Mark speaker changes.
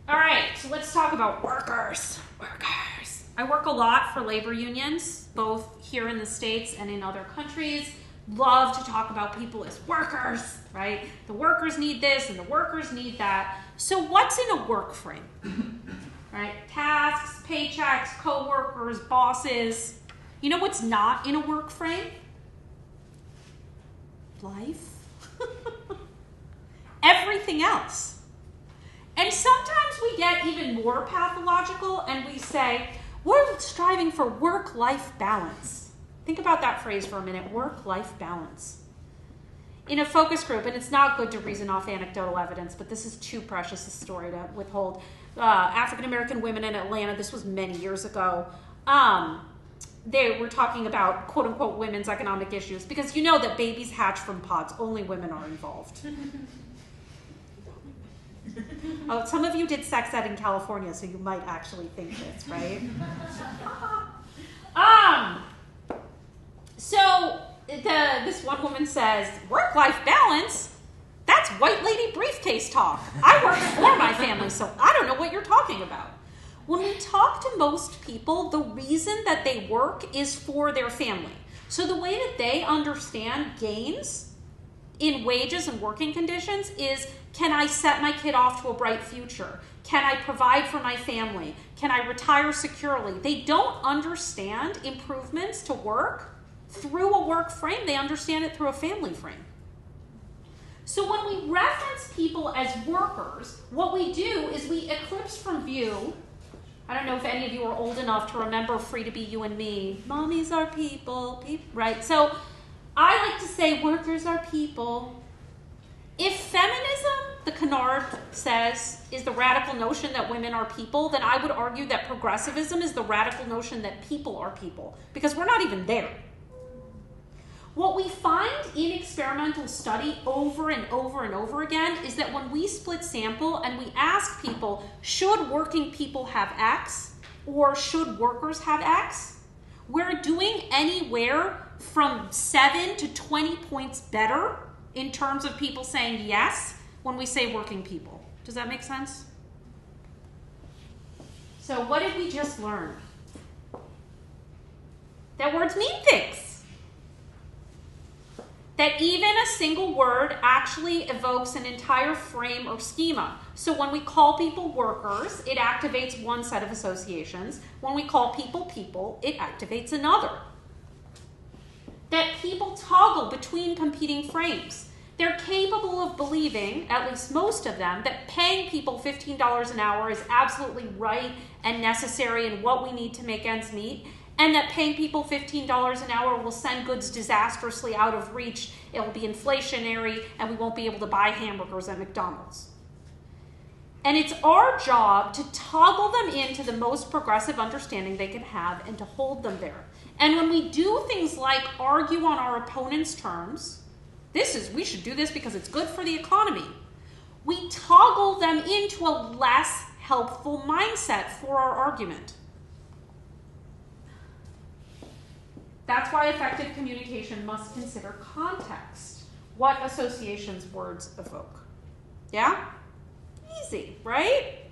Speaker 1: All right, so let's talk about workers. Workers. I work a lot for labor unions, both here in the States and in other countries. Love to talk about people as workers, right? The workers need this and the workers need that. So what's in a work frame? Right? Tasks, paychecks, coworkers, bosses. You know what's not in a work frame? Life. Everything else. And sometimes we get even more pathological and we say, we're striving for work-life balance. Think about that phrase for a minute, work-life balance. In a focus group, and it's not good to reason off anecdotal evidence, but this is too precious a story to withhold. African-American women in Atlanta, this was many years ago, they were talking about quote-unquote women's economic issues because you know that babies hatch from pods, only women are involved. Oh, some of you did sex ed in California, so you might actually think this, right? So this one woman says, work-life balance? That's white lady briefcase talk. I work for my family, so I don't know what you're talking about. When we talk to most people, the reason that they work is for their family. So the way that they understand gains in wages and working conditions is, can I set my kid off to a bright future? Can I provide for my family? Can I retire securely? They don't understand improvements to work through a work frame. They understand it through a family frame. So when we reference people as workers, what we do is we eclipse from view. I don't know if any of you are old enough to remember Free to Be You and Me. Mommies are people, right? So I like to say workers are people. If feminism, the canard says, is the radical notion that women are people, then I would argue that progressivism is the radical notion that people are people, because we're not even there. What we find in experimental study over and over and over again is that when we split sample and we ask people, should working people have X or should workers have X, we're doing anywhere from 7 to 20 points better in terms of people saying yes when we say working people. Does that make sense? So what did we just learn? That words mean things. That even a single word actually evokes an entire frame or schema. So when we call people workers, it activates one set of associations. When we call people people, it activates another. That people toggle between competing frames. They're capable of believing, at least most of them, that paying people $15 an hour is absolutely right and necessary and what we need to make ends meet, and that paying people $15 an hour will send goods disastrously out of reach, it will be inflationary, and we won't be able to buy hamburgers at McDonald's. And it's our job to toggle them into the most progressive understanding they can have and to hold them there. And when we do things like argue on our opponent's terms, we should do this because it's good for the economy, we toggle them into a less helpful mindset for our argument. That's why effective communication must consider context, what associations words evoke. Yeah? Easy, right?